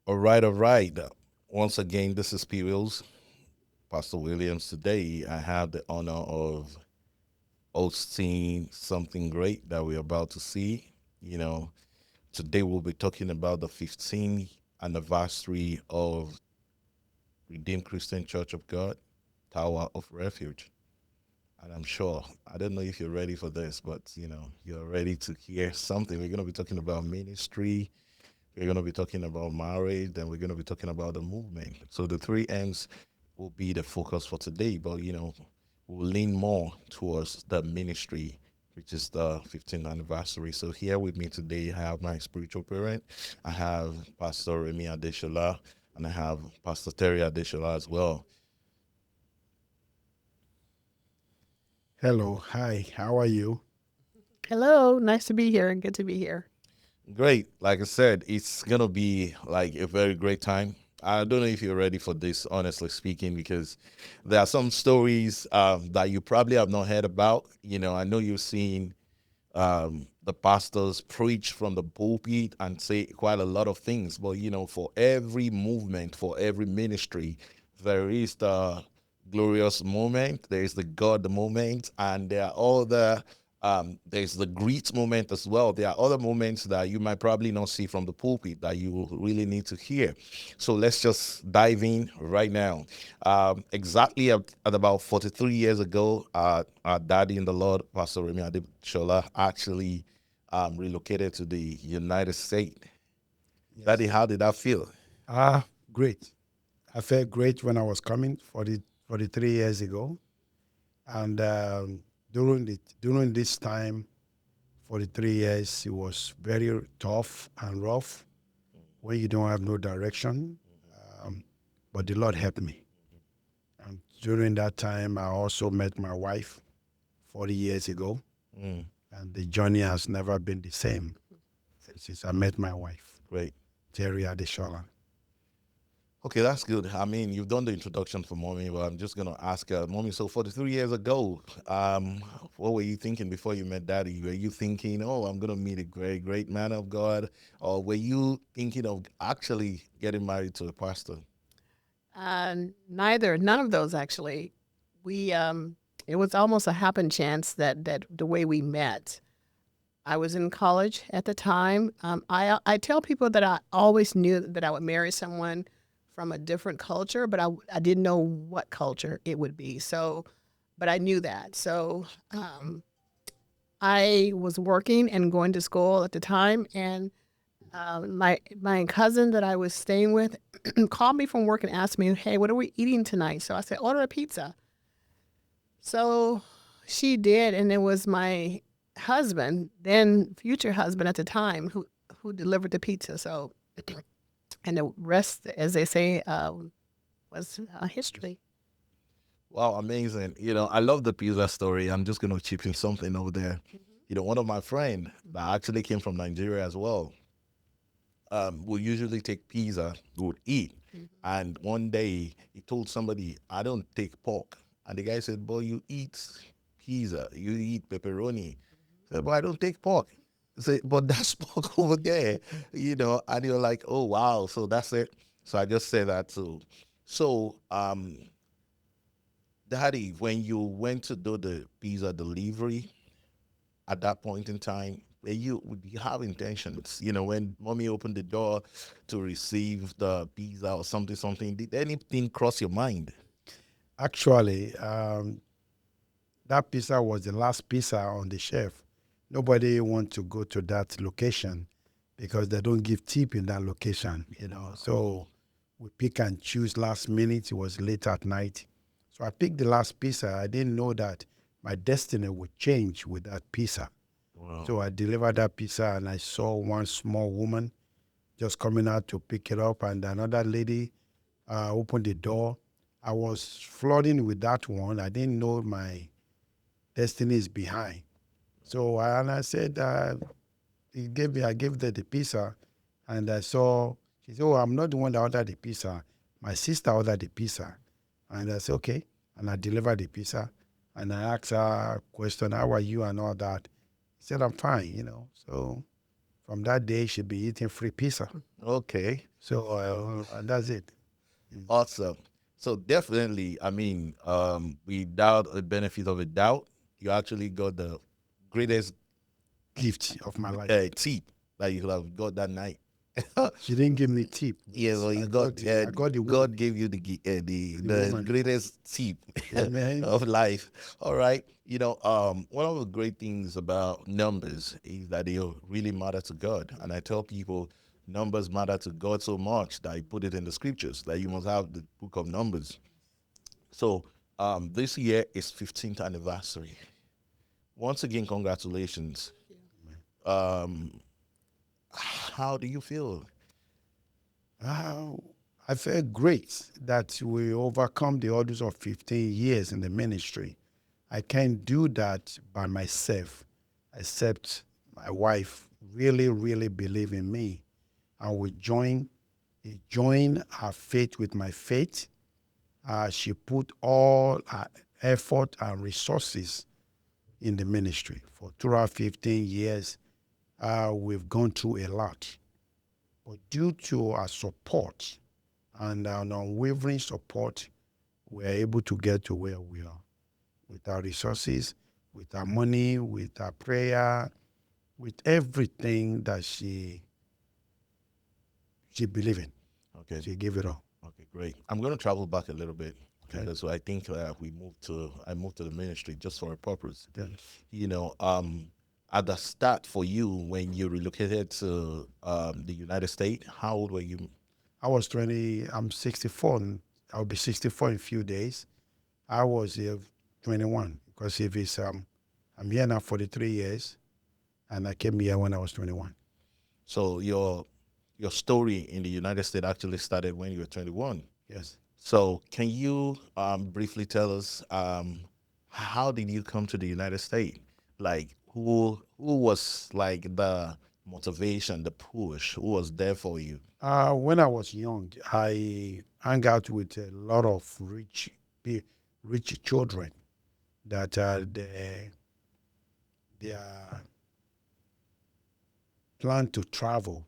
All right, all right. Once again, this is P. Wills, Pastor Williams. Today, I have the honor of hosting something great that we're about to see. You know, Today we'll be talking about the 15th anniversary of Redeemed Christian Church of God, Tower of Refuge. And I'm sure, I don't know if you're ready for this, but you're ready to hear something. We're going to be talking about ministry, we're going to be talking about marriage, and we're going to be talking about the movement. So the three M's will be the focus for today, but we'll lean more towards the ministry, which is the 15th anniversary. So here with me today, I have my spiritual parent, I have Pastor Remy Adeshola, and I have Pastor Terry Adeshola as well. Hello, hi, how are you? Hello, nice to be here. Good to be here. Great. Like I said, it's gonna be like a very great time. I don't know if you're ready for this, honestly speaking, because there are some stories that you probably have not heard about. I know you've seen the pastors preach from the pulpit and say quite a lot of things, but for every movement, for every ministry, there is the glorious moment, there is the God moment, and there are all there's the great moment as well. There are other moments that you might probably not see from the pulpit that you will really need to hear. So let's just dive in right now. Exactly at about 43 years ago, our daddy in the Lord, Pastor Remy Adeshola, actually relocated to the United States. Daddy, Yes. how did that feel? Great. I felt great when I was coming 43 years ago. And during this time, 43 years, it was very tough and rough when you don't have no direction. Um, but the Lord helped me. And during that time, I also met my wife 40 years ago. Mm, And the journey has never been the same since I met my wife, great. Terry Adeshola. Okay, that's good. I mean, you've done the introduction for mommy, but I'm just gonna ask mommy. So, 43 years ago, what were you thinking before you met daddy? Were you thinking, "Oh, I'm gonna meet a great, great man of God," or were you thinking of actually getting married to a pastor? None of those actually. We it was almost a happen chance that the way we met. I was in college at the time. I tell people that I always knew that I would marry someone from a different culture, but I didn't know what culture it would be. So, but I knew that. So I was working and going to school at the time, and my cousin that I was staying with called me from work and asked me, "Hey, what are we eating tonight?" So I said, "Order a pizza." So she did, and it was my husband, then future husband at the time, who delivered the pizza. So, and the rest, as they say, was history. Wow, amazing. I love the pizza story. I'm just gonna chip in something over there. One of my friend that actually came from Nigeria as well. We usually take pizza, we would eat. And one day he told somebody, I don't take pork. And the guy said, boy, you eat pizza, you eat pepperoni. He said, but I don't take pork. He said, but that's pork over there, and you're like, oh, wow. So that's it. So I just say that too. So, Daddy, when you went to do the pizza delivery, at that point in time, where you would you have intentions, when mommy opened the door to receive the pizza or something, did anything cross your mind? Actually, that pizza was the last pizza on the shelf. Nobody want to go to that location because they don't give tip in that location, So we pick and choose last minute. It was late at night. So I picked the last pizza. I didn't know that my destiny would change with that pizza. Wow. So I delivered that pizza and I saw one small woman just coming out to pick it up, and another lady opened the door. I was flooding with that one. I didn't know my destiny is behind. So and I said, I gave her the pizza, and I saw, she said, oh, I'm not the one that ordered the pizza. My sister ordered the pizza. And I said, okay. And I delivered the pizza. And I asked her a question, how are you and all that. She said, I'm fine. So from that day, she'll be eating free pizza. Okay. So that's it. Awesome. So definitely, I mean, without a benefit of a doubt, you actually got the greatest Gift of my life. tip that you could have got that night. She didn't give me tip. Yeah, well, you I got got I got the woman. God gave you The the woman. greatest tip Amen. of life. All right, one of the great things about numbers is that they really matter to God, and I tell people numbers matter to God so much that I put it in the scriptures that you must have the book of Numbers. So, this year is 15th anniversary. Once again, congratulations. Um, how do you feel? Uh, I felt great that we overcome the orders of 15 years in the ministry. I can't do that by myself, except my wife really, really believe in me. And join her faith with my faith. She put all her effort and resources in the ministry. For throughout 15 years, we've gone through a lot. But due to our support and our unwavering support, we're able to get to where we are with our resources, with our money, with our prayer, with everything that she believed in. Okay. She gave it all. Okay, great. I'm going to travel back a little bit Okay. because I think I moved to the ministry just for a purpose. Yeah. You know, at the start for you when you relocated to the United States, how old were you? I was 20, I'm 64. I'll be 64 in a few days. I was 21 because if it's, I'm here now 43 years and I came here when I was 21. So your story in the United States actually started when you were 21. Yes. So can you briefly tell us how did you come to the United States? Like who was like the motivation, the push? Who was there for you? When I was young, I hung out with a lot of rich children that their plan to travel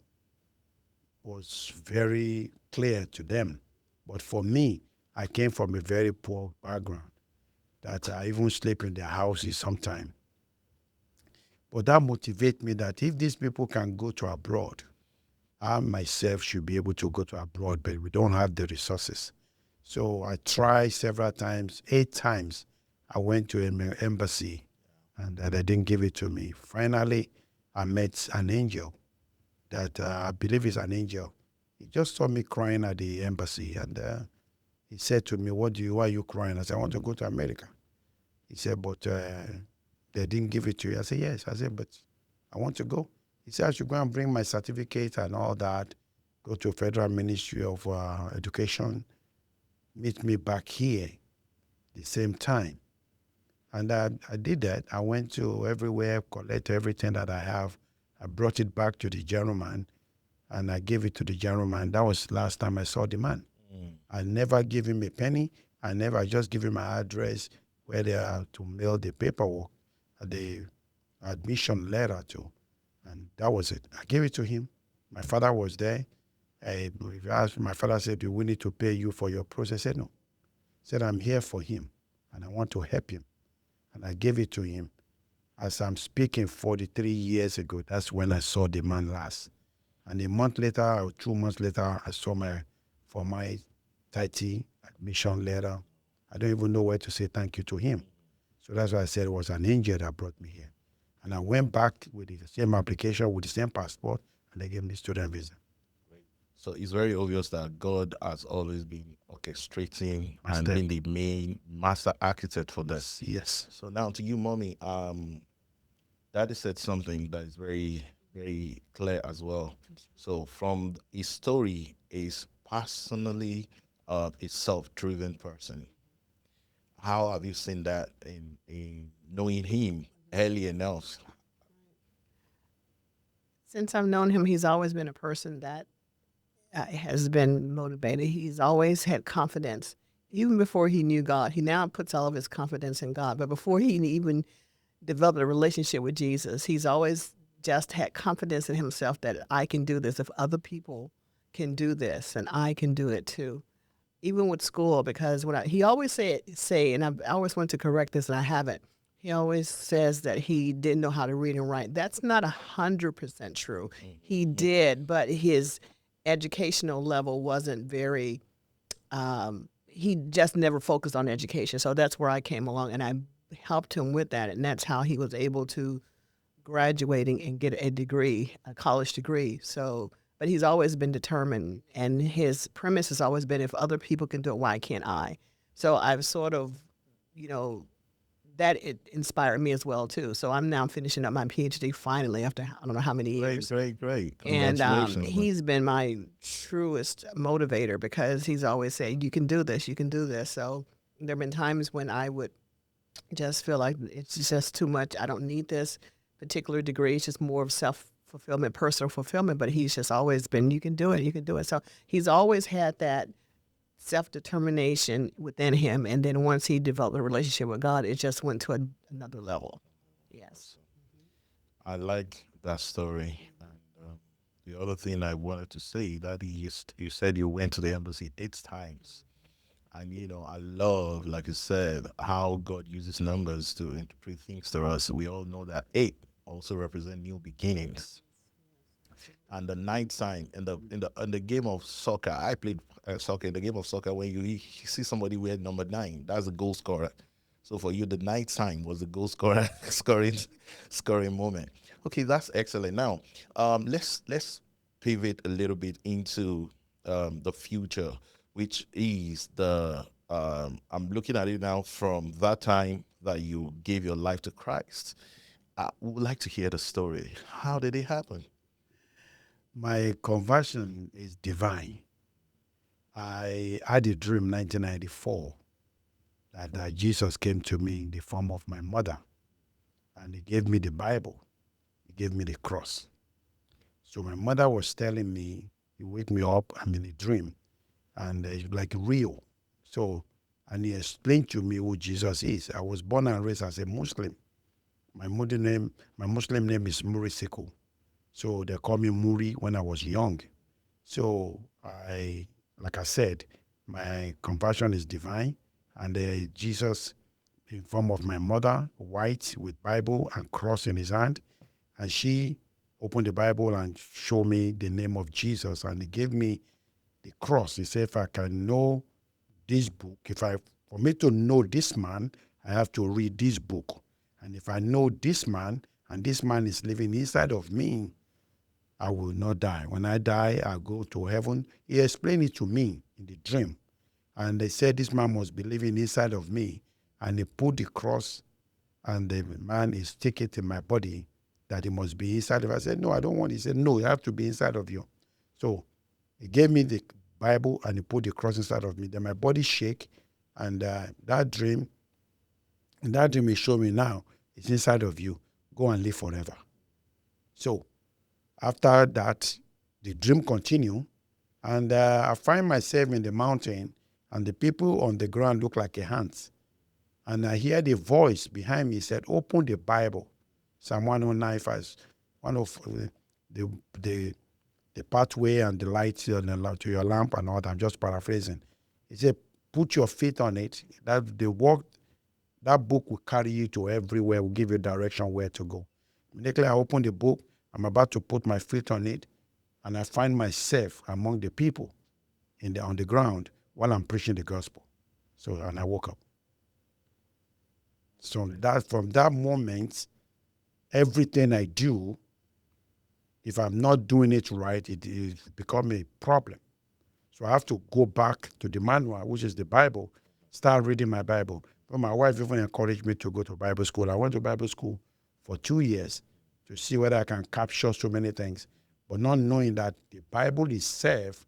was very clear to them. But for me, I came from a very poor background that I even sleep in their houses sometimes. But that motivates me that if these people can go to abroad, I myself should be able to go to abroad, but we don't have the resources. So I tried several times, 8 times. I went to an embassy and they didn't give it to me. Finally, I met an angel that I believe is an angel. He just saw me crying at the embassy and he said to me, why are you crying? I said, I want to go to America. He said, but they didn't give it to you. I said, yes. I said, but I want to go. He said, I should go and bring my certificate and all that, go to Federal Ministry of Education, meet me back here the same time. And I did that. I went to everywhere, collect everything that I have. I brought it back to the gentleman and I gave it to the gentleman. That was last time I saw the man. I never give him a penny. I just give him my address where they are to mail the paperwork, the admission letter to. And that was it. I gave it to him. My father was there. My father said, do we need to pay you for your process? I said, no. He said, I'm here for him and I want to help him. And I gave it to him. As I'm speaking 43 years ago, that's when I saw the man last. And a month later or 2 months later, I saw for my 30 admission letter. I don't even know where to say thank you to him. So that's why I said it was an angel that brought me here. And I went back with the same application, with the same passport, and they gave me student visa. So it's very obvious that God has always been orchestrating My and step. been the main master architect for this. Yes. So now to you, mommy, Daddy said something that is very, very clear as well. So from his story, is personally a self-driven person. How have you seen that in knowing him early enough? Since I've known him, he's always been a person that has been motivated. He's always had confidence. Even before he knew God, he now puts all of his confidence in God. But before he even developed a relationship with Jesus, he's always just had confidence in himself that I can do this. If other people can do this and I can do it too. Even with school, because he always say, and I always want to correct this, and I haven't. He always says that he didn't know how to read and write. That's not 100% true. He did, but his educational level wasn't very. He just never focused on education. So that's where I came along, and I helped him with that, and that's how he was able to graduating and get a degree, a college degree. So, but he's always been determined, and his premise has always been, if other people can do it, why can't I? So I've sort of, you know, that it inspired me as well too. So I'm now finishing up my PhD finally after I don't know how many Great, years, great, great. and Congratulations, man. he's been my truest motivator because he's always said, "You can do this, you can do this." So there have been times when I would just feel like it's just too much. I don't need this particular degree. It's just more of self fulfillment, personal fulfillment. But he's just always been, you can do it, you can do it. So he's always had that self determination within him. And then once he developed a relationship with God, it just went to another level. Yes. I like that story. And the other thing I wanted to say that you said you went to the embassy 8 times. And I love, like you said, how God uses numbers to interpret things to us. We all know that 8 also represent new beginnings. And the ninth time in the game of soccer, I played soccer. In the game of soccer, when you see somebody wear number 9, that's a goal scorer. So for you, the ninth time was the goal scorer scoring moment. Okay, that's excellent. Now, let's pivot a little bit into the future, which is the I'm looking at it now from that time that you gave your life to Christ. I would like to hear the story. How did it happen? My conversion is divine. I had a dream 1994 that Jesus came to me in the form of my mother, and he gave me the Bible. He gave me the cross. So my mother was telling me, he wake me up, I'm in a dream, and it's like real. So, and he explained to me who Jesus is. I was born and raised as a Muslim. My Muslim name is Muri Sekou. So they call me Muri when I was young. So like I said, my conversion is divine, and Jesus, in form of my mother, white with Bible and cross in his hand, and she opened the Bible and showed me the name of Jesus, and he gave me the cross. He said, if I can know this book, for me to know this man, I have to read this book, and if I know this man, and this man is living inside of me, I will not die. When I die, I go to heaven. He explained it to me in the dream. And they said this man must be living inside of me. And he put the cross, and the man is sticking in my body that he must be inside of. I said, no, I don't want it. He said, no, you have to be inside of you. So he gave me the Bible and he put the cross inside of me. Then my body shake. And in that dream he showed me now, it's inside of you. Go and live forever. So after that, the dream continued, and I find myself in the mountain, and the people on the ground look like a ants. And I hear the voice behind me said, "Open the Bible." Psalm 109, verse one of the the the pathway and the light to your lamp and all that. I'm just paraphrasing. He said, "Put your feet on it. That book will carry you to everywhere. Will give you direction where to go." Immediately I open the book. I'm about to put my feet on it, and I find myself among the people on the ground while I'm preaching the gospel. So, and I woke up. So that from that moment, everything I do, if I'm not doing it right, it is become a problem. So I have to go back to the manual, which is the Bible, start reading my Bible. But my wife even encouraged me to go to Bible school. I went to Bible school for 2 years to see whether I can capture so many things, but not knowing that the Bible itself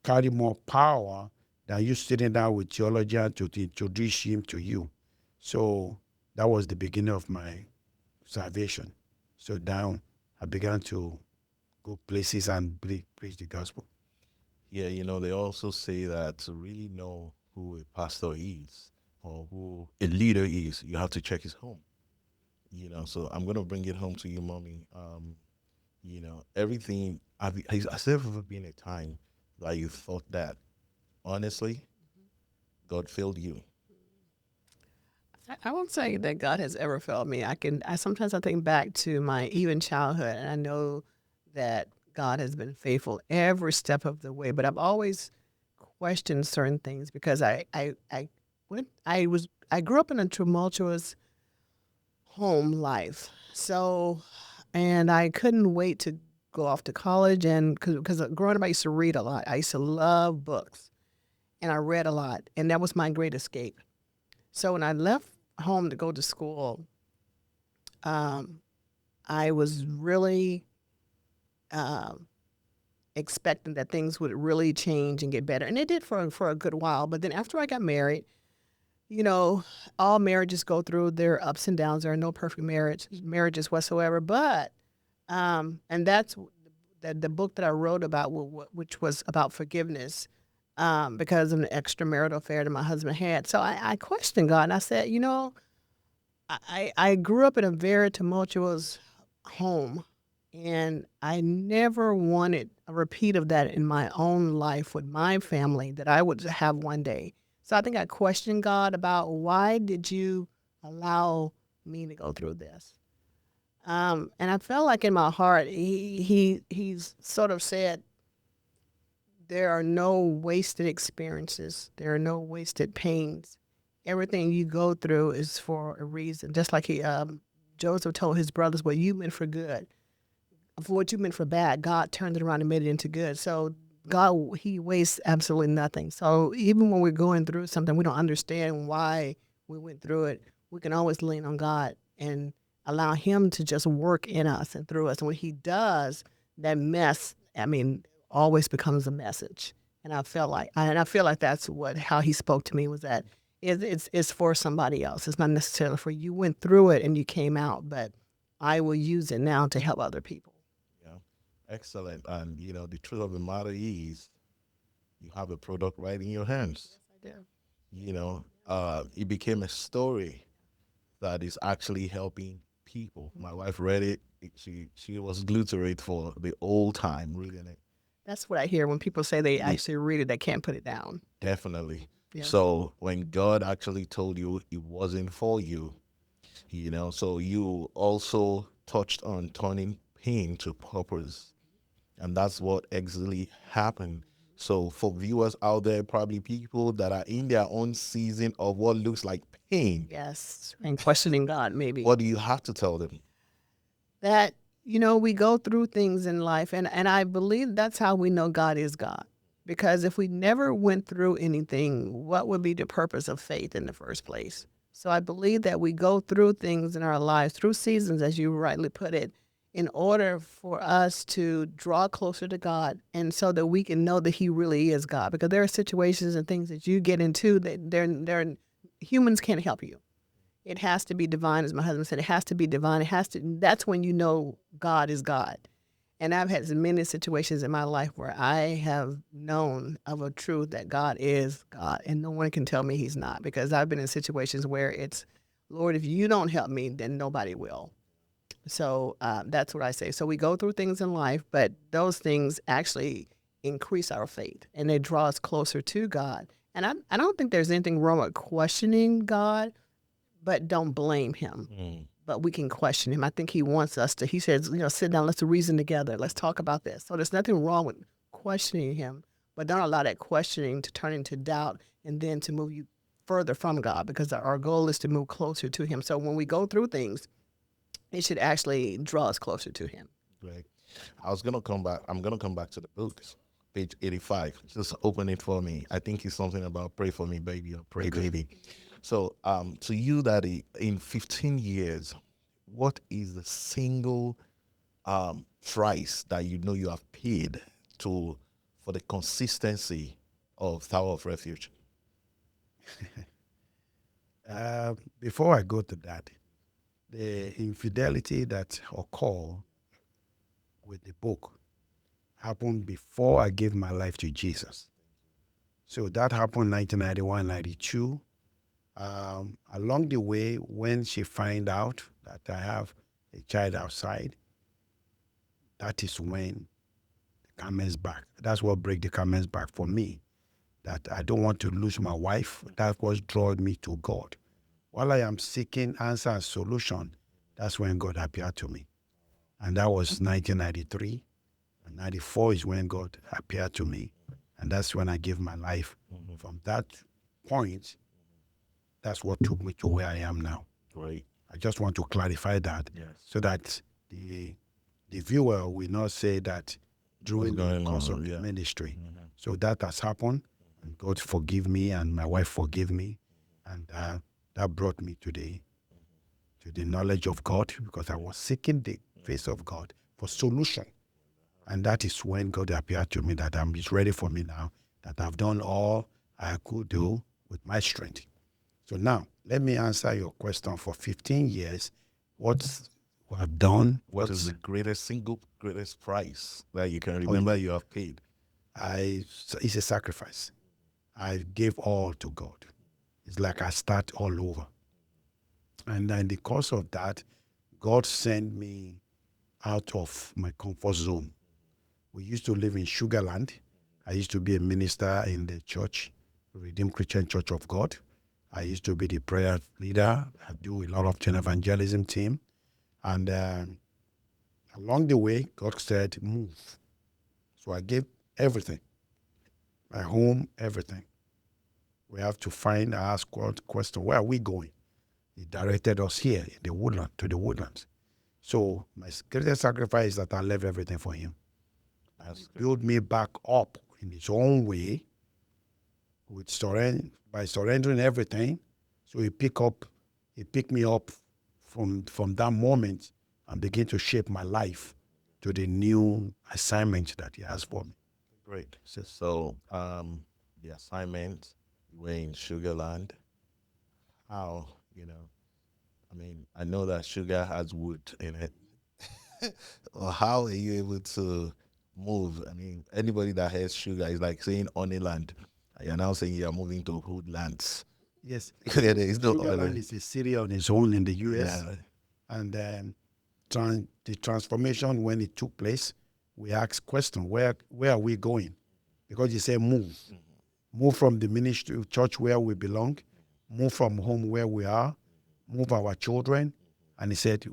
carry more power than you sitting down with theologian to introduce him to you. So that was the beginning of my salvation. So down, I began to go places and preach the gospel. Yeah, they also say that to really know who a pastor is or who a leader is, you have to check his home. So I'm gonna bring it home to you, mommy. Everything. Has there ever been a time that you thought that honestly God failed you? I won't say that God has ever failed me. I sometimes I think back to my even childhood, and I know that God has been faithful every step of the way. But I've always questioned certain things because I grew up in a tumultuous home life. So, and I couldn't wait to go off to college, and because growing up I used to read a lot. I used to love books, and I read a lot, and that was my great escape. So when I left home to go to school, um, I was really um, expecting that things would really change and get better, and it did for a good while. But then after I got married, you know, all marriages go through their ups and downs. There are no perfect marriages whatsoever. But and that's the book that I wrote about, which was about forgiveness. Because of an extramarital affair that my husband had. So I questioned God, and I said, I grew up in a very tumultuous home, and I never wanted a repeat of that in my own life with my family that I would have one day. So I think I questioned God about why did you allow me to go through this? And I felt like in my heart, he's sort of said, there are no wasted experiences. There are no wasted pains. Everything you go through is for a reason. Just like Joseph told his brothers, "What you meant for good, for what you meant for bad, God turned it around and made it into good." So God, He wastes absolutely nothing. So even when we're going through something, we don't understand why we went through it. We can always lean on God and allow Him to just work in us and through us. And when He does, that mess, I mean, always becomes a message. And I feel like that's what how He spoke to me was that it's for somebody else. It's not necessarily for you. You went through it and you came out, but I will use it now to help other people. Yeah, excellent. And the truth of the matter is, you have a product right in your hands. I do. It became a story that is actually helping people. My wife read it. She was glued to it for the old time reading it. That's what I hear when people say they actually read it, they can't put it down. Definitely. Yes. So when God actually told you it wasn't for you, so you also touched on turning pain to purpose. And that's what exactly happened. So for viewers out there, probably people that are in their own season of what looks like pain, Yes. And questioning God, maybe. what do you have to tell them? That, we go through things in life, and I believe that's how we know God is God. Because if we never went through anything, what would be the purpose of faith in the first place? So I believe that we go through things in our lives, through seasons, as you rightly put it, in order for us to draw closer to God and so that we can know that He really is God. Because there are situations and things that you get into that humans can't help you. It has to be divine, as my husband said. It has to be divine. It has to. That's when you know God is God. And I've had many situations in my life where I have known of a truth that God is God, and no one can tell me He's not. Because I've been in situations where it's, Lord, if you don't help me, then nobody will. So that's what I say. So we go through things in life, but those things actually increase our faith and they draw us closer to God. And I don't think there's anything wrong with questioning God, but don't blame Him. Mm, But we can question Him. I think He wants us to, He says, sit down, let's reason together. Let's talk about this. So there's nothing wrong with questioning Him, but don't allow that questioning to turn into doubt and then to move you further from God because our goal is to move closer to Him. So when we go through things, it should actually draw us closer to Him. great. I was gonna come back. I'm gonna come back to the book, page 85. Just open it for me. I think it's something about pray for me, baby, or pray, baby. So, to you that in 15 years, what is the single price that you have paid to for the consistency of Tower of Refuge? Before I go to that, the infidelity that occurred with the book happened before I gave my life to Jesus. So that happened 1991, 92. Along the way, when she find out that I have a child outside, that is when the camel's back. That's what break the camel's back for me. That I don't want to lose my wife. That was drawing me to God. While I am seeking answer and solution, that's when God appeared to me. And that was 1993. And 94 is when God appeared to me. And that's when I gave my life. From that point, that's what took me to where I am now. Great. I just want to clarify that so that the viewer will not say that during the course of the ministry. So that has happened. And God forgive me and my wife forgive me. And that brought me to the knowledge of God, because I was seeking the face of God for solution. And that is when God appeared to me that it's ready for me now, that I've done all I could do with my strength. So now, let me answer your question. For 15 years, what I've done, What is the single greatest price that you can remember you have paid? It's a sacrifice. I gave all to God. It's like I start all over. And in the course of that, God sent me out of my comfort zone. We used to live in Sugarland. I used to be a minister in the church, Redeemed Christian Church of God. I used to be the prayer leader. I do a lot of teen evangelism team. And along the way, God said, move. So I gave everything, my home, everything. We have to ask God question, where are we going? He directed us here in the woodland, to the woodlands. So my greatest sacrifice is that I left everything for him. Build me back up in his own way by surrendering everything. So he picked me up from that moment and begin to shape my life to the new assignment that he has for me. Great. So the assignment, you were in Sugarland. How, I mean, I know that sugar has wood in it. Or how are you able to move? I mean, anybody that has sugar is like saying Honeyland. You're now saying you're moving to Hoodlands. Yes. There is no Sugarland other. is a city on its own in the U.S. Yeah. And the transformation, when it took place, we asked question, where are we going? Because he said move. Move from the ministry, church where we belong, move from home where we are, move our children. And he said,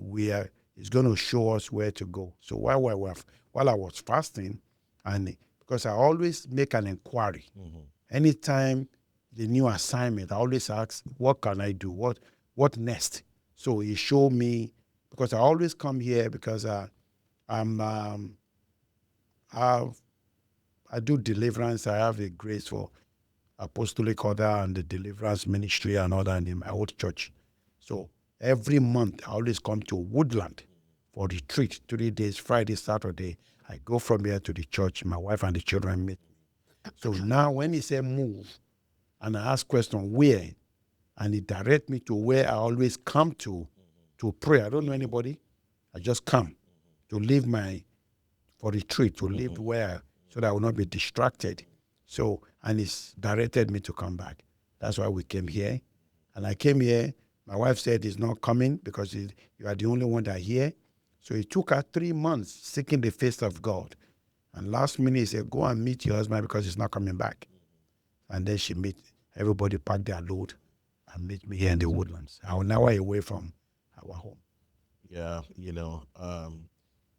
he's going to show us where to go. So while I was fasting, and because I always make an inquiry, anytime the new assignment, I always ask, what can I do? What next? So he showed me, because I always come here because I do deliverance. I have a grace for apostolic order and the deliverance ministry and all that in my old church. So every month I always come to Woodland for retreat, 3 days, Friday, Saturday. I go from here to the church. My wife and the children meet me. So now when he said move, and I ask question where, and he direct me to where I always come to pray. I don't know anybody. I just come to live for retreat, to live where, so that I will not be distracted. So, and he's directed me to come back. That's why we came here. And I came here. My wife said he's not coming because you are the only one that here. So it took her 3 months seeking the face of God. And last minute he said, go and meet your husband because he's not coming back. And then everybody packed their load and meet me here in the Woodlands. I was now away from our home. Yeah,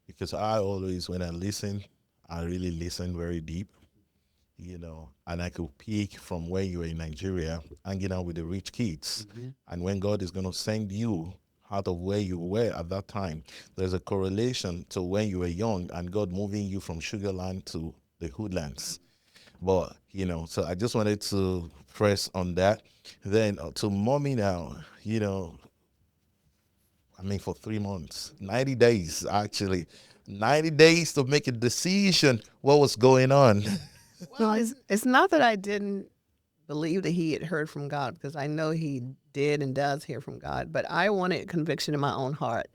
because I always, when I listen, I really listen very deep, and I could pick from where you were in Nigeria, hanging out with the rich kids. And when God is going to send you out of where you were at that time, there's a correlation to when you were young and God moving you from Sugarland to the Hoodlands. But, so I just wanted to press on that. Then to mommy now, I mean, for 3 months, 90 days, actually, 90 days to make a decision what was going on. Well, it's not that I didn't believe that he had heard from God, because I know he did and does hear from God, but I wanted conviction in my own heart,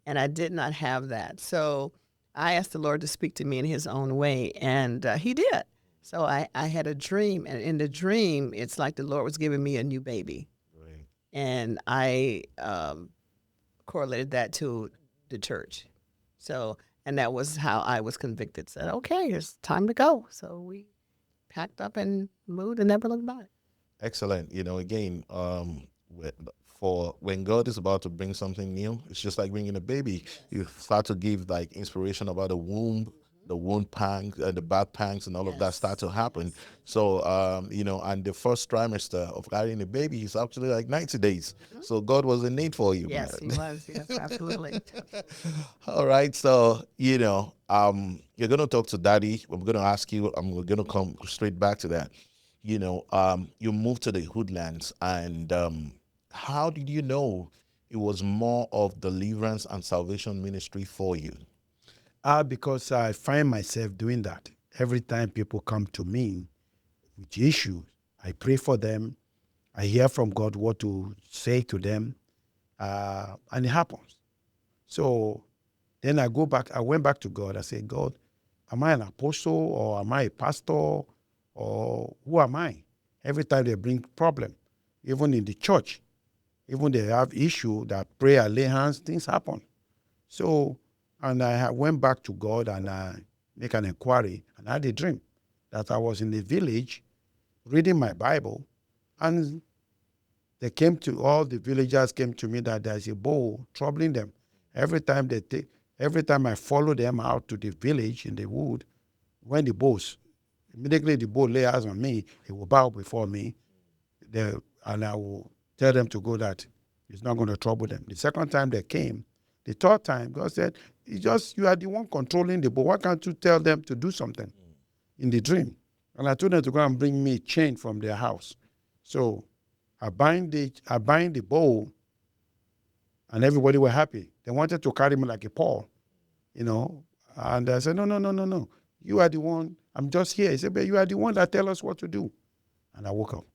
and I did not have that. So I asked the Lord to speak to me in his own way, and he did. So I had a dream, and in the dream, it's like the Lord was giving me a new baby. Right. And I correlated that to the church. So And that was how I was convicted. Said, okay, it's time to go. So we packed up and moved and never looked back. Excellent. Again, for when God is about to bring something new, it's just like bringing a baby. You start to give like inspiration about the womb, the wound pangs, the birth pangs, and all of that start to happen. So, and the first trimester of carrying a baby is actually like 90 days. So God was in need for you, Yes, he man. was. Yes, absolutely. All right. So, you're gonna talk to Daddy. I'm gonna ask you. We're gonna come straight back to that. You moved to the Hoodlands, and how did you know it was more of deliverance and salvation ministry for you? Because I find myself doing that. Every time people come to me with issues, I pray for them. I hear from God what to say to them, and it happens. So then I went back to God. I said, God, am I an apostle or am I a pastor or who am I? Every time they bring problem, even in the church, even they have issue that prayer, lay hands, things happen. So, and went back to God and I make an inquiry and I had a dream that I was in the village reading my Bible and all the villagers came to me that there's a bull troubling them. Every time every time I follow them out to the village in the wood, when immediately the bull lay eyes on me, he will bow before me, and I will tell them to go that it's not going to trouble them. The second time they came, the third time, God said, you are the one controlling the bull. Why can't you tell them to do something in the dream? And I told them to go and bring me a chain from their house. So I bind the bowl, and everybody were happy. They wanted to carry me like a paw, you know. And I said, no, no, no, no, no. You are the one. I'm just here. He said, but you are the one that tell us what to do. And I woke up.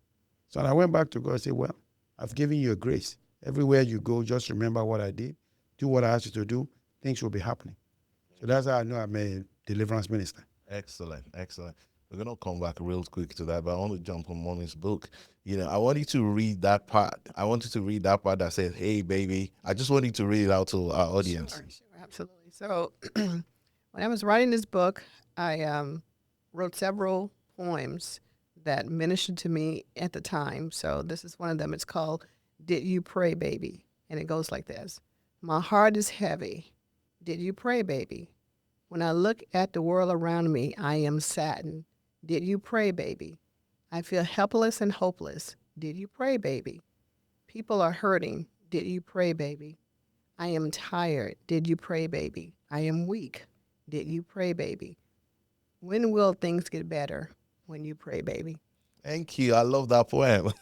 So I went back to God and said, well, I've given you a grace. Everywhere you go, just remember what I did. Do what I asked you to do. Things will be happening. So that's how I know I'm a deliverance minister. Excellent, excellent. We're gonna come back real quick to that, but I want to jump on Mommy's book. I want you to read that part. I want you to read that part that says, "Hey, baby." I just want you to read it out to our audience. Sure, absolutely. So when I was writing this book, I wrote several poems that ministered to me at the time. So this is one of them. It's called "Did You Pray, Baby?" And it goes like this: My heart is heavy. Did you pray, baby? When I look at the world around me, I am saddened. Did you pray, baby? I feel helpless and hopeless. Did you pray, baby? People are hurting. Did you pray, baby? I am tired. Did you pray, baby? I am weak. Did you pray, baby? When will things get better? When you pray, baby. Thank you. I love that poem.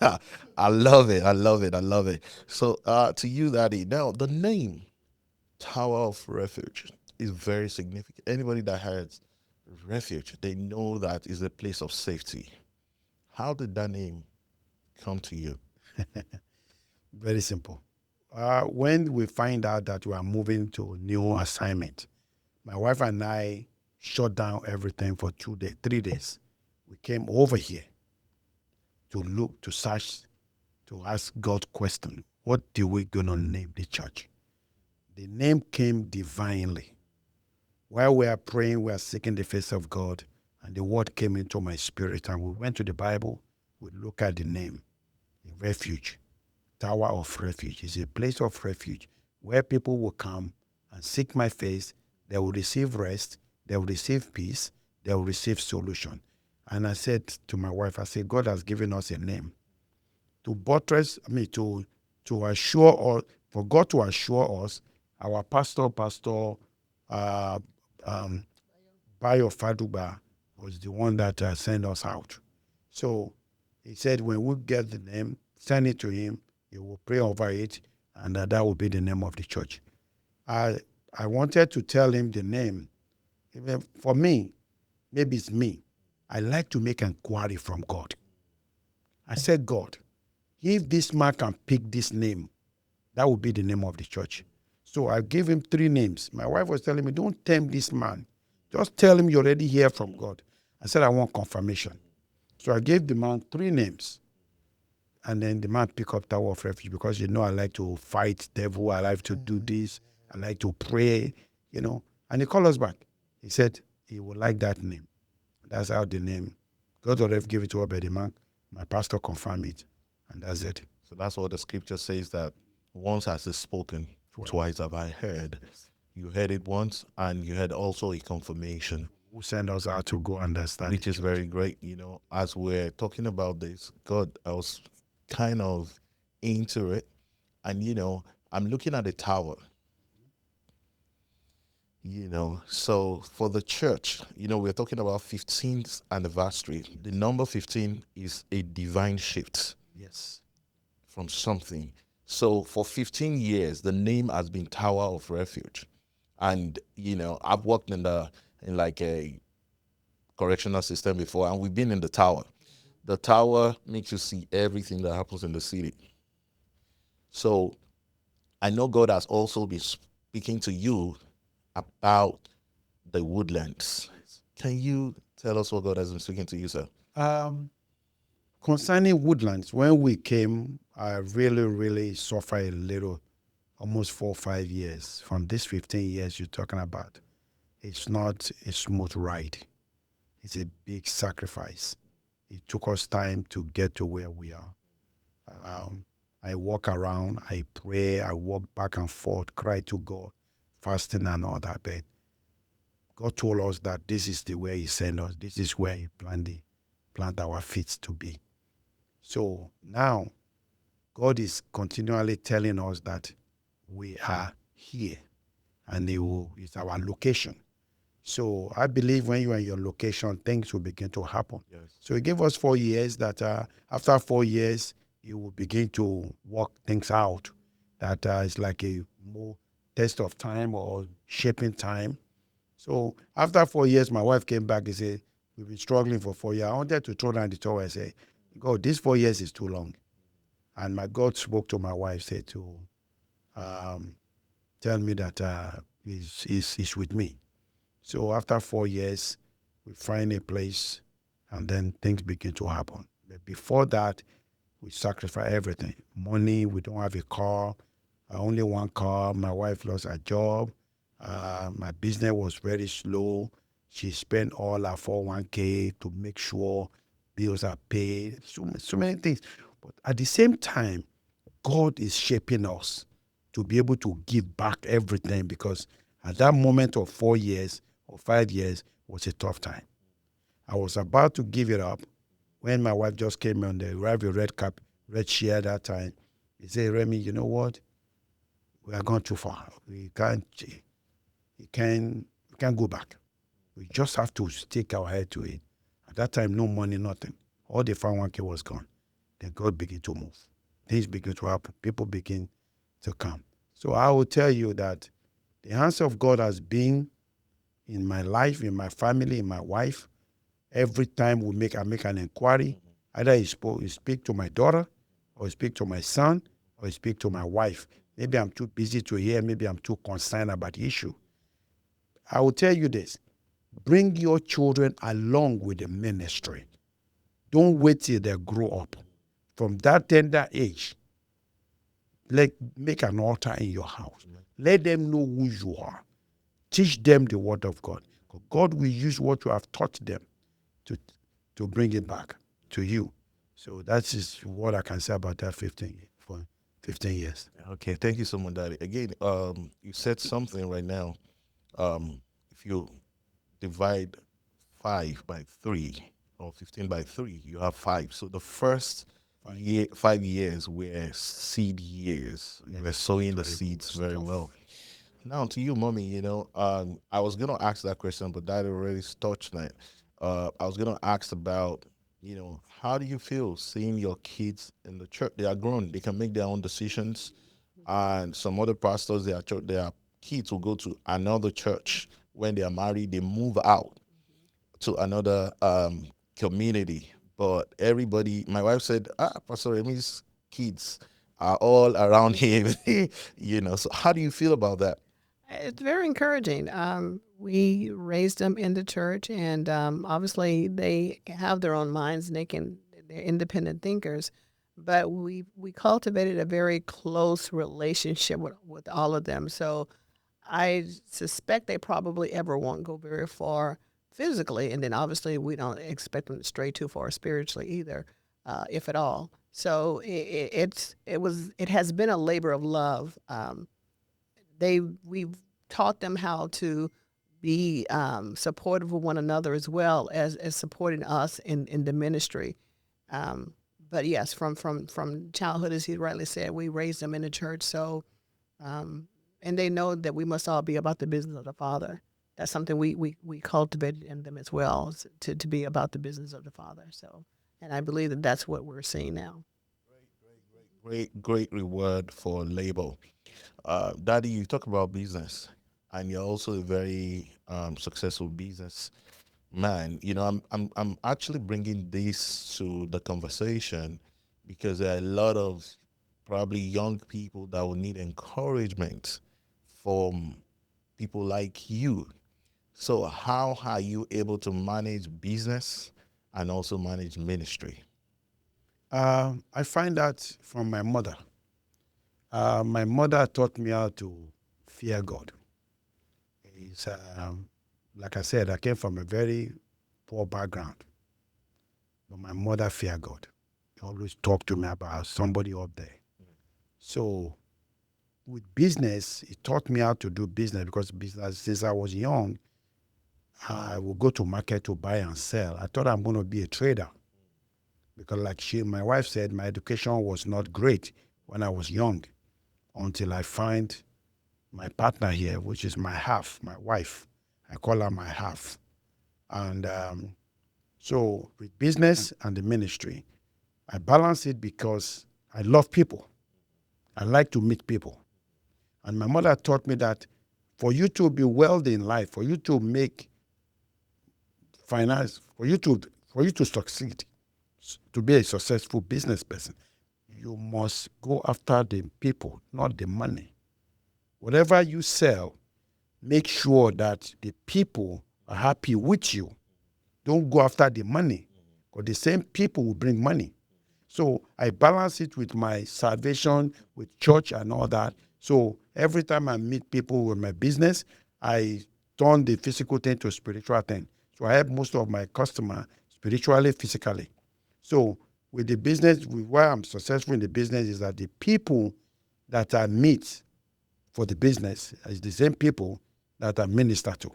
I love it. I love it. I love it. So, to you, Daddy. Now, the name Tower of Refuge is very significant. Anybody that has refuge, they know that is a place of safety. How did that name come to you? Very simple. When we find out that we are moving to a new assignment, my wife and I shut down everything for 2 days, 3 days. We came over here to look, to search, to ask God question. What do we gonna name the church? The name came divinely. While we are praying, we are seeking the face of God, and the word came into my spirit, and we went to the Bible. We look at the name, refuge, Tower of Refuge. It's a place of refuge where people will come and seek my face. They will receive rest. They will receive peace. They will receive solution. And I said to my wife, I said, God has given us a name to buttress, to assure us, for God to assure us. Our Pastor uh, um, Bayo Faduba was the one that sent us out. So he said, when we get the name, send it to him. He will pray over it, and that will be the name of the church. I I wanted to tell him the name. Even for me, maybe it's me. I like to make inquiry from God. I said, God, if this man can pick this name, that would be the name of the church. So I gave him 3 names. My wife was telling me, don't tempt this man. Just tell him you already hear from God. I said, I want confirmation. So I gave the man 3 names. And then the man picked up Tower of Refuge because, I like to fight devil. I like to do this. I like to pray, And he called us back. He said he would like that name. That's how the name, God already gave it to Obed man. My pastor confirmed it. And that's it. So that's what the scripture says, that once has it spoken, twice have I heard. You heard it once, and you had also a confirmation, Who sent us out to go understand which the is truth. very great. As we're talking about this, God, I was kind of into it, and I'm looking at the tower. So for the church, we're talking about 15th anniversary. The number 15 is a divine shift Yes. from something. So for 15 years, the name has been Tower of Refuge. And, I've worked in like a correctional system before, and we've been in the tower. The tower makes you see everything that happens in the city. So I know God has also been speaking to you about the woodlands. Can you tell us what God has been speaking to you, sir? Um, Concerning woodlands, when we came, I really, really suffered a little, almost 4 or 5 years. From these 15 years you're talking about, it's not a smooth ride. It's a big sacrifice. It took us time to get to where we are. Um, I walk around, I pray, I walk back and forth, cry to God, fasting and all that. But God told us that this is the way He sent us. This is where He plant our feet to be. So now God is continually telling us that we are here and it's our location. So I believe when you are in your location, things will begin to happen. Yes. So He gave us 4 years that after 4 years, He will begin to work things out. That is like a more test of time or shaping time. So after 4 years, my wife came back and said, we've been struggling for 4 years. I wanted to throw down the towel and say, God, this 4 years is too long. And my God spoke to my wife, said to tell me that he's with me. So after 4 years, we find a place and then things begin to happen. But before that, we sacrifice everything. Money, we don't have a car, only one car. My wife lost her job. My business was very slow. She spent all her 401k to make sure bills are paid. So many things. But at the same time, God is shaping us to be able to give back everything, because at that moment of 4 years or 5 years was a tough time. I was about to give it up when my wife just came on the red chair that time. He said, Remy, you know what? We are gone too far. We can't go back. We just have to stick our head to it. At that time, no money, nothing. All the 401k was gone. Then God began to move. Things begin to happen. People begin to come. So I will tell you that the answer of God has been in my life, in my family, in my wife. Every time I make an inquiry, either he speak to my daughter, or he speak to my son, or he speak to my wife. Maybe I'm too busy to hear. Maybe I'm too concerned about the issue. I will tell you this. Bring your children along with the ministry. Don't wait till they grow up. From that tender age, make an altar in your house. Let them know who you are. Teach them the word of God. God will use what you have taught them to bring it back to you. So that is what I can say about that 15 years. Okay, thank you so much, Daddy. Again, you said something right now. If you divide 5 by 3 or 15 by 3, you have 5. So the first 5 years were seed years. You were sowing the seeds very well. Now to you, mommy, I was gonna ask that question, but Daddy already touched on it. I was gonna ask about, how do you feel seeing your kids in the church? They are grown, they can make their own decisions, and some other pastors, their kids will go to another church. When they are married, they move out to another community. But everybody, my wife said, Pastor Remy's kids are all around him. So how do you feel about that? It's very encouraging. We raised them in the church, and obviously they have their own minds and they're independent thinkers. But we cultivated a very close relationship with all of them. So I suspect they probably ever won't go very far physically, and then obviously we don't expect them to stray too far spiritually either, if at all. So it has been a labor of love. We've taught them how to be supportive of one another as well as supporting us in the ministry. Um, but yes, from childhood, as he rightly said, we raised them in the church. So um, and they know that we must all be about the business of the Father. That's something we cultivated in them as well, to be about the business of the Father. So, and I believe that that's what we're seeing now. Great reward for labor. Daddy, you talk about business, and you're also a very successful business man. I'm actually bringing this to the conversation because there are a lot of probably young people that will need encouragement from people like you. So, how are you able to manage business and also manage ministry? I find that from my mother. My mother taught me how to fear God. It's, like I said, I came from a very poor background, but my mother feared God. She always talked to me about somebody up there. So with business, it taught me how to do business because business, since I was young, I would go to market to buy and sell. I thought I'm going to be a trader because, like my wife said, my education was not great when I was young until I find my partner here, which is my half, my wife. I call her my half. And so with business and the ministry, I balance it because I love people. I like to meet people. And my mother taught me that for you to be wealthy in life, for you to make finance, for you to succeed, to be a successful business person, you must go after the people, not the money. Whatever you sell, make sure that the people are happy with you. Don't go after the money, because the same people will bring money. So I balance it with my salvation, with church and all that. So every time I meet people with my business, I turn the physical thing to spiritual thing. So I help most of my customer spiritually, physically. So with the business, why I'm successful in the business is that the people that I meet for the business is the same people that I minister to.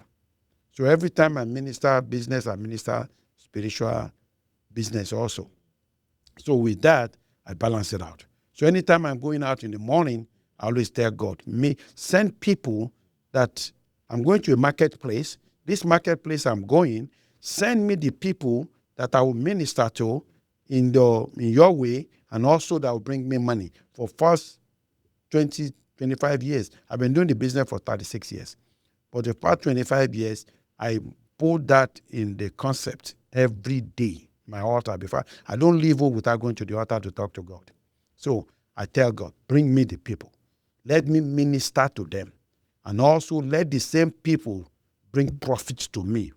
So every time I minister business, I minister spiritual business also. So with that, I balance it out. So anytime I'm going out in the morning, I always tell God, me send people that I'm going to a marketplace. This marketplace I'm going, send me the people that I will minister to in your way, and also that will bring me money. For first 20, 25 years, I've been doing the business for 36 years. For the past 25 years, I put that in the concept every day, my altar. Before I don't leave home without going to the altar to talk to God. So I tell God, bring me the people. Let me minister to them. And also let the same people bring profits to me.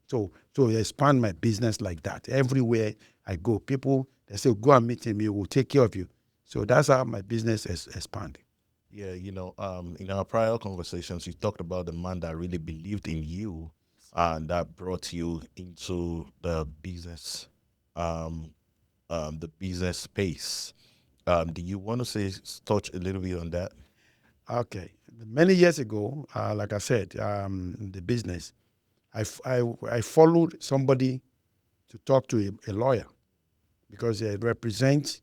So expand my business like that. Everywhere I go, people, they say, go and meet him, he will take care of you. So that's how my business is expanding. Yeah, in our prior conversations, you talked about the man that really believed in you and that brought you into um, the business space. Do you want to touch a little bit on that? Okay. Many years ago, like I said, the business, I followed somebody to talk to a lawyer because they represent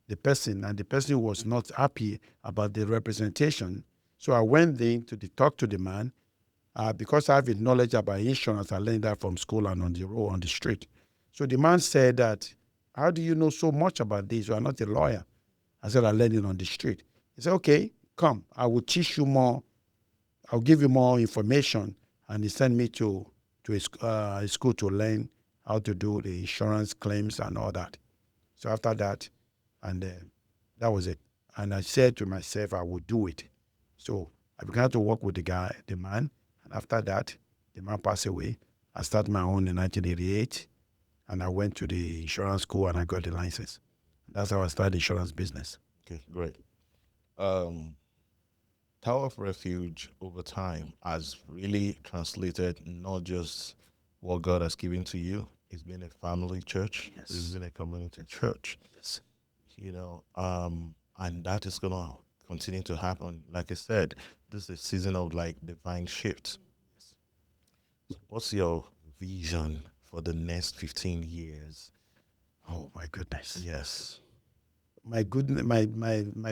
the person, and the person was not happy about the representation. So I went in to talk to the man because I have a knowledge about insurance. I learned that from school and on the road, on the street. So the man said that, how do you know so much about this? You are not a lawyer. I said, I learned it on the street. He said, okay, come. I will teach you more. I'll give you more information. And he sent me to a school to learn how to do the insurance claims and all that. So after that, and that was it. And I said to myself, I would do it. So I began to work with the man. And after that, the man passed away. I started my own in 1988. And I went to the insurance school and I got the license. That's how I started insurance business. Okay, great. Um, Tower of Refuge over time has really translated not just what God has given to you. It's been a family church. It's Yes. been a community church. Yes. And that is gonna continue to happen. Like I said, this is a season of like divine shift. What's your vision for the next 15 years? Oh my goodness. Yes. My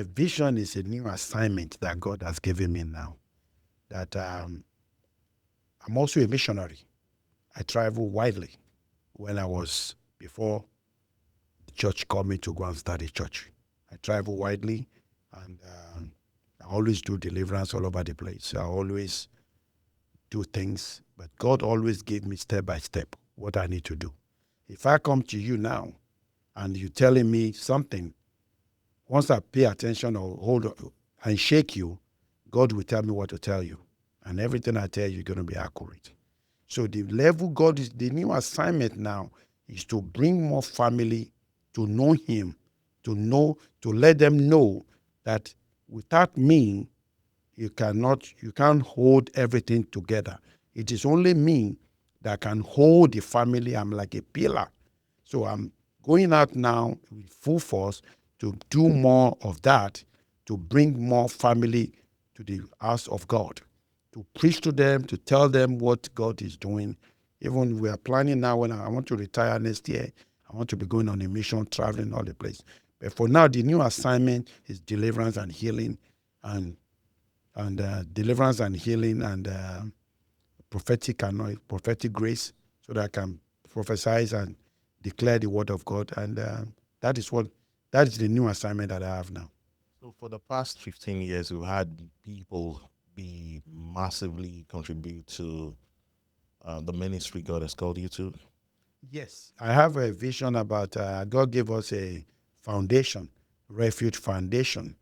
vision is a new assignment that God has given me now. That I'm also a missionary. I travel widely. When I was before the church called me to go and start a church, I travel widely, and I always do deliverance all over the place. I always do things, but God always gave me step by step what I need to do. If I come to you now and you're telling me something, once I pay attention or hold and shake you, God will tell me what to tell you. And everything I tell you is going to be accurate. So the level God is, the new assignment now is to bring more family to know Him, to let them know that without me, you can't hold everything together. It is only me that can hold the family. I'm like a pillar. So I'm going out now with full force to do more of that, to bring more family to the house of God, to preach to them, to tell them what God is doing. Even we are planning now when I want to retire next year, I want to be going on a mission, traveling all the place. But for now, the new assignment is deliverance and healing, and deliverance and healing, and prophetic grace, so that I can prophesy and declare the word of God. And that is the new assignment that I have now. So for the past 15 years, we've had people be massively contribute to the ministry God has called you to. Yes, I have a vision about God gave us a foundation, Refuge Foundation.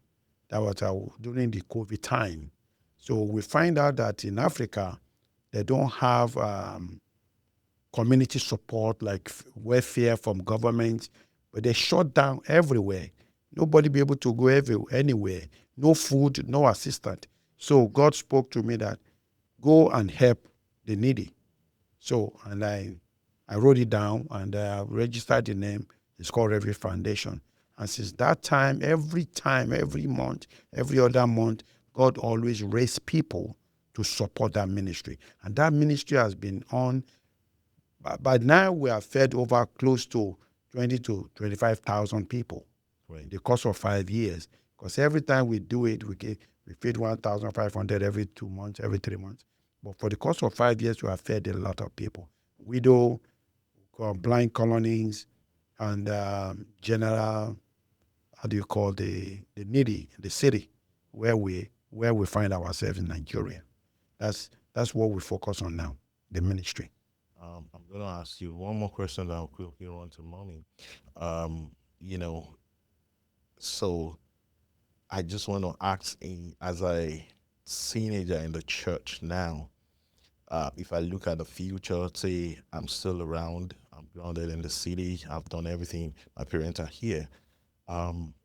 That was during the COVID time. So we find out that in Africa, they don't have community support like welfare from government, but they shut down everywhere. Nobody be able to go anywhere. No food, no assistant. So God spoke to me that go and help the needy. So, and I wrote it down, and registered the name. It's called Refuge Foundation. And since that time, every month, every other month, God always raised people to support that ministry. And that ministry has been on. But now we have fed over close to 20 to 25,000 people in Right. the course of 5 years. Because every time we do it, we feed 1,500 every 2 months, every 3 months. But for the course of 5 years, we have fed a lot of people. Widow, blind colonies, and general, how do you call the needy, the city where we find ourselves in Nigeria. That's what we focus on now, the ministry. I'm going to ask you one more question that I'll quickly run to mommy. Um, you know, so I just want to ask, as a teenager in the church now, if I look at the future, say I'm still around, I'm grounded in the city, I've done everything, my parents are here.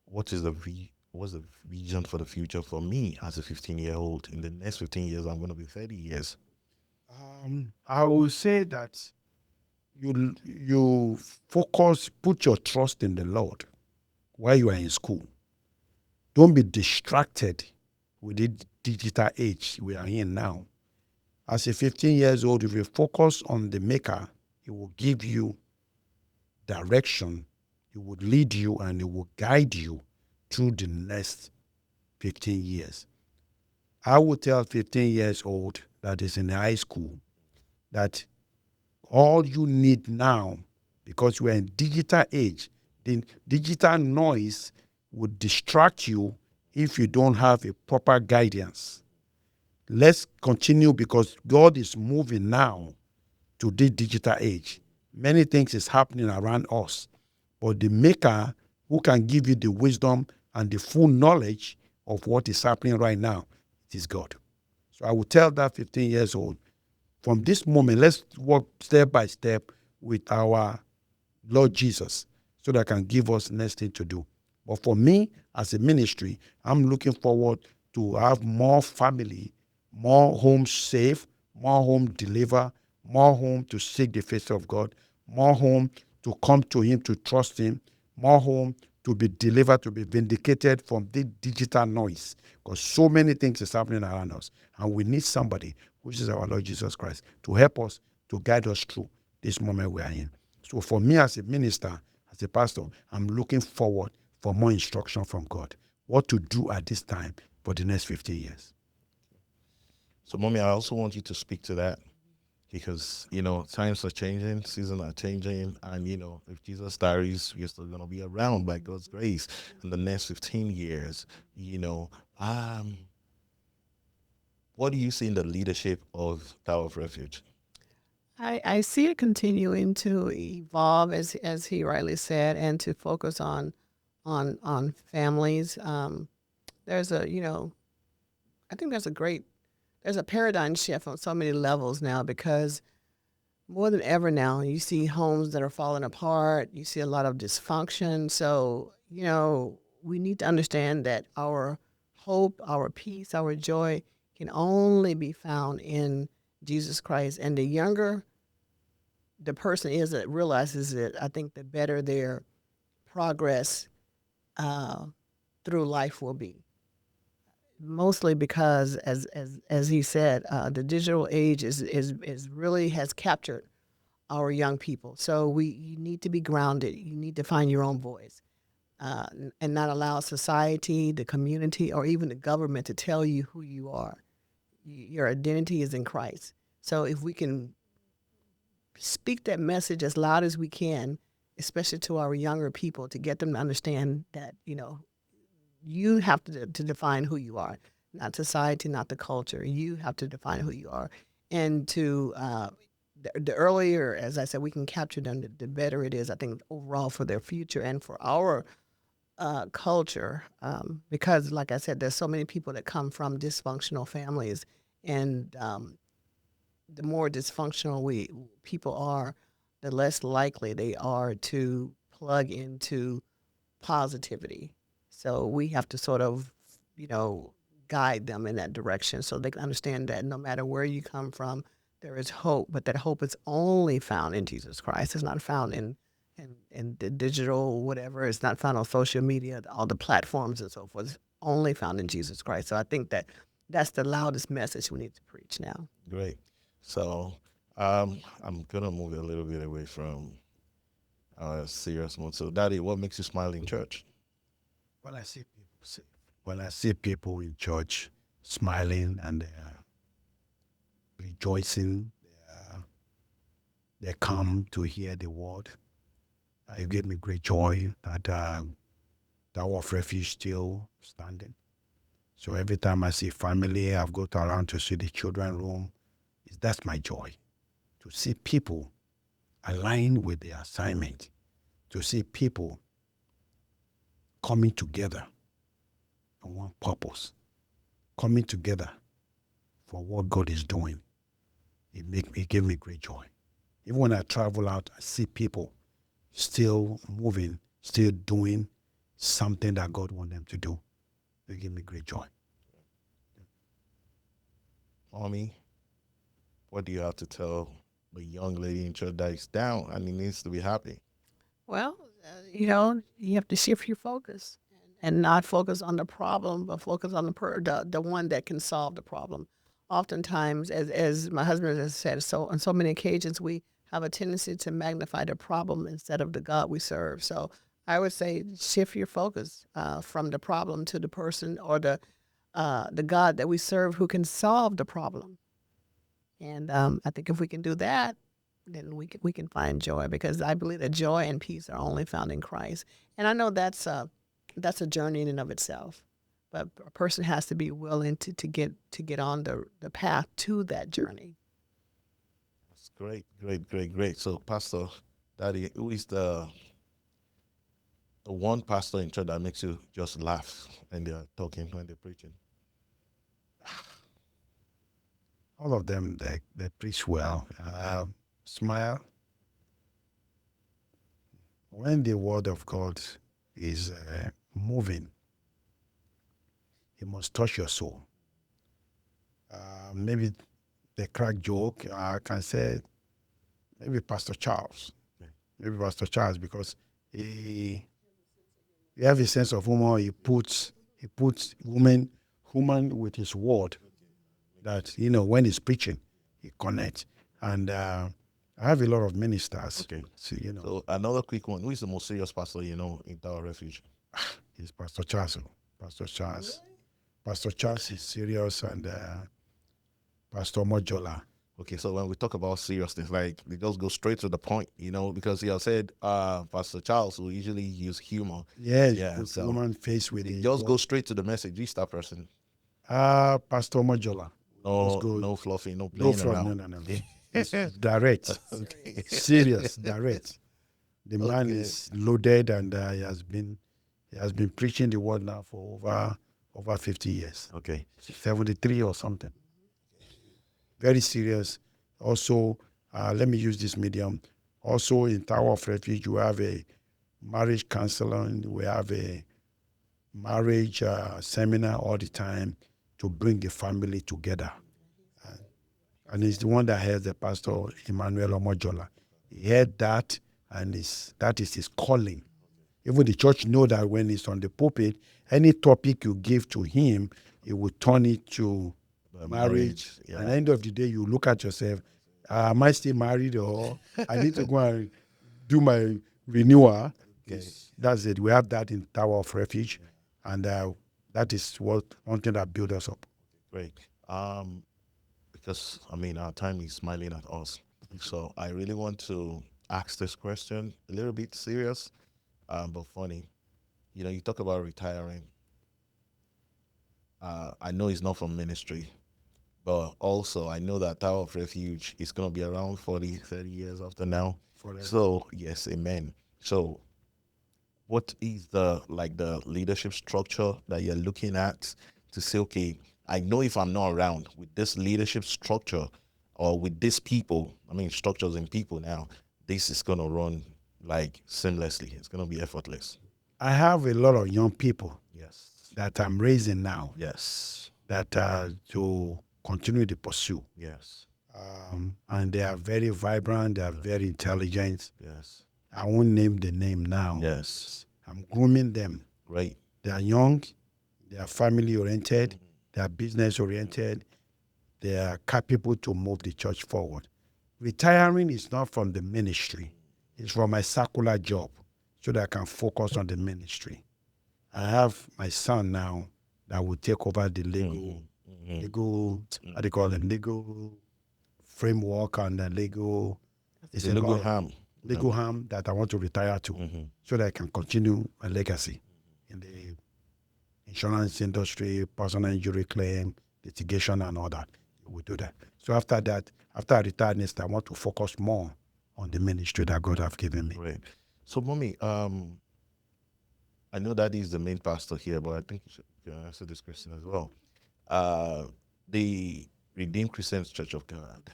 What's the vision for the future for me as a 15-year-old? In the next 15 years, I'm going to be 30 years. I will say that you focus, put your trust in the Lord while you are in school. Don't be distracted with the digital age we are in now. As a 15 years old, if you focus on the Maker, He will give you direction, He will lead you, and He will guide you through the next 15 years. I would tell 15 years old that is in high school that all you need now, because we're in digital age, the digital noise would distract you if you don't have a proper guidance. Let's continue, because God is moving now to the digital age. Many things is happening around us, but the Maker who can give you the wisdom and the full knowledge of what is happening right now, it is God. So I would tell that 15 years old, from this moment, let's walk step by step with our Lord Jesus, so that can give us next thing to do. But for me, as a ministry, I'm looking forward to have more family, more homes saved, more home deliver, more home to seek the face of God, more home to come to Him, to trust Him, more home to be delivered, to be vindicated from the digital noise. Because so many things is happening around us. And we need somebody, which is our Lord Jesus Christ, to help us, to guide us through this moment we are in. So for me as a minister, as a pastor, I'm looking forward for more instruction from God. What to do at this time for the next 50 years. So, mommy, I also want you to speak to that because, times are changing, seasons are changing. And, if Jesus tarries, we're still going to be around by God's grace in the next 15 years. Um, what do you see in the leadership of Tower of Refuge? I see it continuing to evolve, as he rightly said, and to focus on families. There's a I think there's a paradigm shift on so many levels now, because more than ever now you see homes that are falling apart. You see a lot of dysfunction. So we need to understand that our hope, our peace, our joy can only be found in Jesus Christ. And the younger the person is that realizes it, I think the better their progress uh, through life will be. Mostly because, as he said, the digital age is really has captured our young people. So you need to be grounded. You need to find your own voice, and not allow society, the community, or even the government to tell you who you are. Your identity is in Christ. So if we can speak that message as loud as we can, especially to our younger people, to get them to understand that you have to define who you are, not society, not the culture. You have to define who you are, and to the earlier, as I said, we can capture them, the better it is. I think overall for their future and for our culture, because, like I said, there's so many people that come from dysfunctional families, and the more dysfunctional people are, the less likely they are to plug into positivity. So we have to sort of, guide them in that direction so they can understand that no matter where you come from, there is hope, but that hope is only found in Jesus Christ. It's not found in the digital whatever. It's not found on social media, all the platforms and so forth. It's only found in Jesus Christ. So I think that's the loudest message we need to preach now. Great. So, I'm going to move a little bit away from serious mode. So, Daddy, what makes you smile in church? When I see when I see people in church smiling and they're rejoicing, they come to hear the word. It gives me great joy that Tower of Refuge still standing. So every time I see family, I've got around to see the children room. That's my joy, to see people aligned with their assignment, to see people coming together on one purpose, coming together for what God is doing. It gave me great joy. Even when I travel out, I see people still moving, still doing something that God wants them to do. It give me great joy. Mommy, what do you have to tell a young lady in church that is down and he needs to be happy? Well, you have to shift your focus and not focus on the problem, but focus on the one that can solve the problem. Oftentimes, as my husband has said, so on so many occasions, we have a tendency to magnify the problem instead of the God we serve. So I would say shift your focus from the problem to the person, or the God that we serve who can solve the problem. And I think if we can do that, then we can find joy, because I believe that joy and peace are only found in Christ. And I know that's a journey in and of itself, but a person has to be willing to get on the path to that journey. That's great, great, great, great. So, Pastor, Daddy, who is the one pastor in church that makes you just laugh when they're talking, when they're preaching? All of them, they preach well. Smile. When the word of God is moving, He must touch your soul. Maybe the crack joke, I can say maybe Pastor Charles. Maybe Pastor Charles, because he have a sense of humor. He puts woman with his word, that when he's preaching, he connects. And I have a lot of ministers. Okay. So, So another quick one. Who is the most serious pastor you know in Tower Refuge? it's Pastor Charles. Pastor Charles. Pastor Charles is serious, and Pastor Mojola. Okay, so when we talk about seriousness, like we just go straight to the point, because you have said Pastor Charles will usually use humor. Yes, Yeah, put so woman face with it. Just go straight to the message. Who's that person? Pastor Mojola. No, go. no fluffing, no No playing fraud. around. No. It's direct, Okay. serious, direct. The man Okay. is loaded, and he has been preaching the word now for over 50 years. Okay. 73 or something. Very serious. Also, let me use this medium. Also, in Tower of Refuge, we have a marriage counseling. We have a marriage seminar all the time to bring the family together. And he's the one that has the Pastor Emmanuel Omojola. He had that, and that is his calling. Even the church know that when he's on the pulpit, any topic you give to him, he will turn it to marriage. Yeah. At the end of the day, you look at yourself, am I still married, or I need to go and do my renewal? Okay. That's it. We have that in Tower of Refuge, and that is one thing that builds us up. Great. Because our time is smiling at us, so I really want to ask this question a little bit serious, but funny. You talk about retiring. I know it's not from ministry, but also I know that Tower of Refuge is going to be around 40, 30 years after now. Forever. So, yes, amen. So, what is the leadership structure that you're looking at to say, okay, I know if I'm not around with this leadership structure or with these people, structures and people now, this is going to run like seamlessly. It's going to be effortless. I have a lot of young people Yes. that I'm raising now Yes. that to continue the pursuit. Yes. And they are very vibrant, they are very intelligent. Yes. I won't name the name now. Yes. I'm grooming them. Great. They are young, they are family oriented, they are business oriented, they are capable to move the church forward. Retiring is not from the ministry, it's from my secular job so that I can focus on the ministry. I have my son now that will take over the legal, how do you call them, legal framework and the legal, It's a legal harm. legal harm that I want to retire to so that I can continue my legacy in the insurance industry, personal injury claim, litigation, and all that. We do that. So after that, after I retire next, I want to focus more on the ministry that God have given me. Great. So, Mommy, I know that is the main pastor here, but I think you should answer this question as well. The Redeemed Christian Church of God,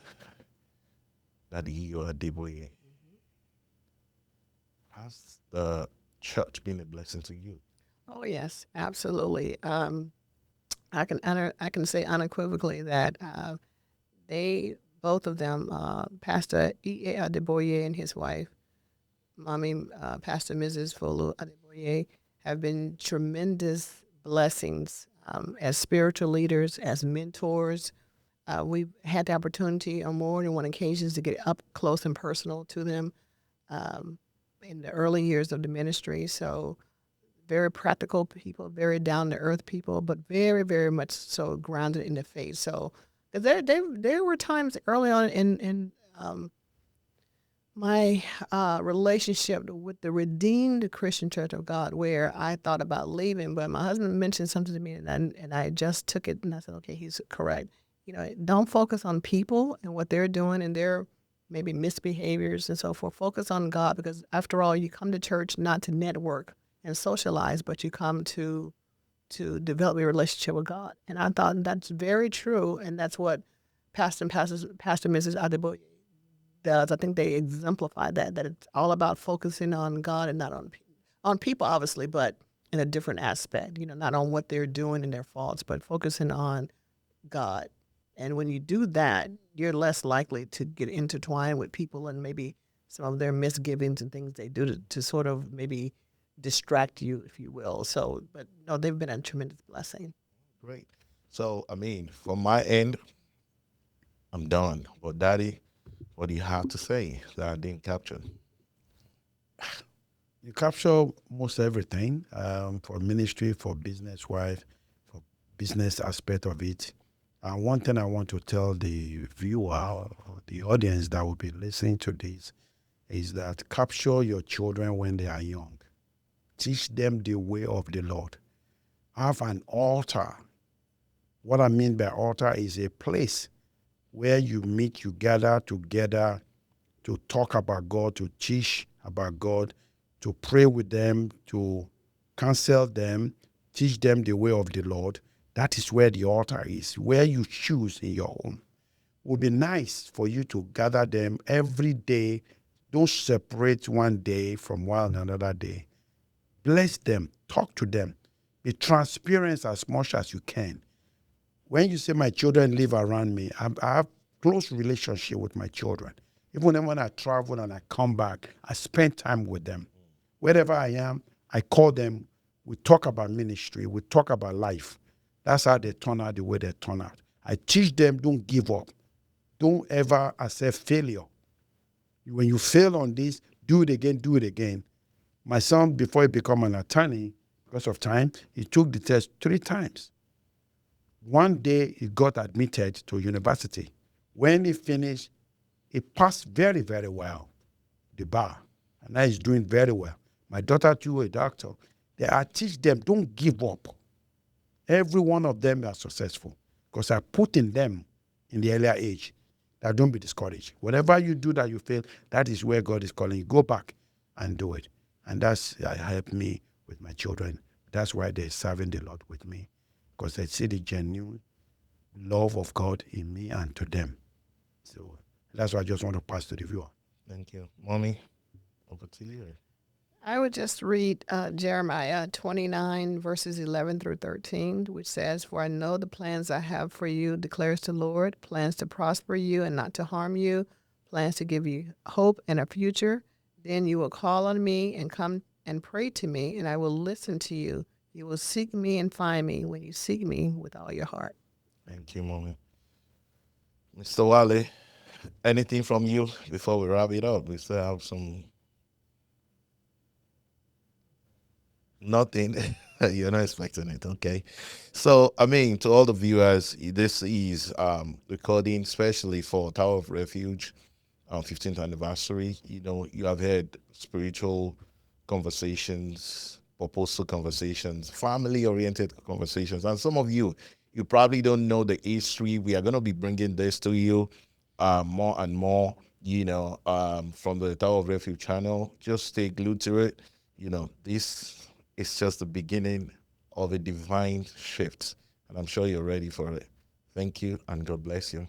that you are Deboye, has the church been a blessing to you? Oh yes, absolutely. I can say unequivocally that both of them, Pastor E. A. Adeboye and his wife, Mommy, Pastor Mrs. Folu Adeboye, have been tremendous blessings as spiritual leaders, as mentors. We've had the opportunity on more than one occasions to get up close and personal to them in the early years of the ministry. So very practical people, very down to earth people, but very, very much so grounded in the faith. So there were times early on in my relationship with the Redeemed Christian Church of God where I thought about leaving, but my husband mentioned something to me and I just took it and I said, okay, he's correct. Don't focus on people and what they're doing and their maybe misbehaviors and so forth. Focus on God, because after all, you come to church not to network and socialize, but you come to develop a relationship with God. And I thought that's very true, and that's what Pastor Mrs. Adeboye does. I think they exemplify that it's all about focusing on God and not on people, obviously, but in a different aspect, not on what they're doing and their faults, but focusing on God. And when you do that, you're less likely to get intertwined with people and maybe some of their misgivings and things they do to sort of maybe distract you, if you will. So, but no, they've been a tremendous blessing. Great. So, I mean, from my end, I'm done. But, Daddy, what do you have to say that I didn't capture? You capture most everything for ministry, for business wife, for business aspect of it. And one thing I want to tell the viewer or the audience that will be listening to this is that capture your children when they are young. Teach them the way of the Lord. Have an altar. What I mean by altar is a place where you meet, you gather together to talk about God, to teach about God, to pray with them, to counsel them, teach them the way of the Lord. That is where the altar is, where you choose in your home. It would be nice for you to gather them every day. Don't separate one day from one another day. Bless them, talk to them, be transparent as much as you can. When you say my children live around me, I have close relationship with my children. Even when I travel and I come back, I spend time with them. Wherever I am, I call them. We talk about ministry. We talk about life. That's how they turn out the way they turn out. I teach them, don't give up. Don't ever accept failure. When you fail on this, do it again, do it again. My son, before he became an attorney, because of time, he took the test 3 times. One day he got admitted to university. When he finished, he passed very, very well the bar. And now he's doing very well. My daughter too, a doctor. I teach them, don't give up. Every one of them are successful because I put in them in the earlier age that don't be discouraged. Whatever you do that you fail, that is where God is calling you. Go back and do it. And that's helped me with my children. That's why they're serving the Lord with me, because they see the genuine love of God in me and to them. So that's what I just want to pass to the viewer. Thank you. Mommy, over to you. I would just read Jeremiah 29, verses 11 through 13, which says, "For I know the plans I have for you, declares the Lord, plans to prosper you and not to harm you, plans to give you hope and a future. Then you will call on me and come and pray to me, and I will listen to you. You will seek me and find me when you seek me with all your heart." Thank you, Mommy. Mr. Wale, anything from you before we wrap it up? We still have some. Nothing. You're not expecting it. Okay. So, I mean, to all the viewers, this is recording especially for Tower of Refuge 15th anniversary. You have heard spiritual conversations, purposeful conversations, family oriented conversations. And some of you probably don't know the history. We are going to be bringing this to you more and more, from the Tower of Refuge channel. Just stay glued to it. This is just the beginning of a divine shift. And I'm sure you're ready for it. Thank you, and God bless you.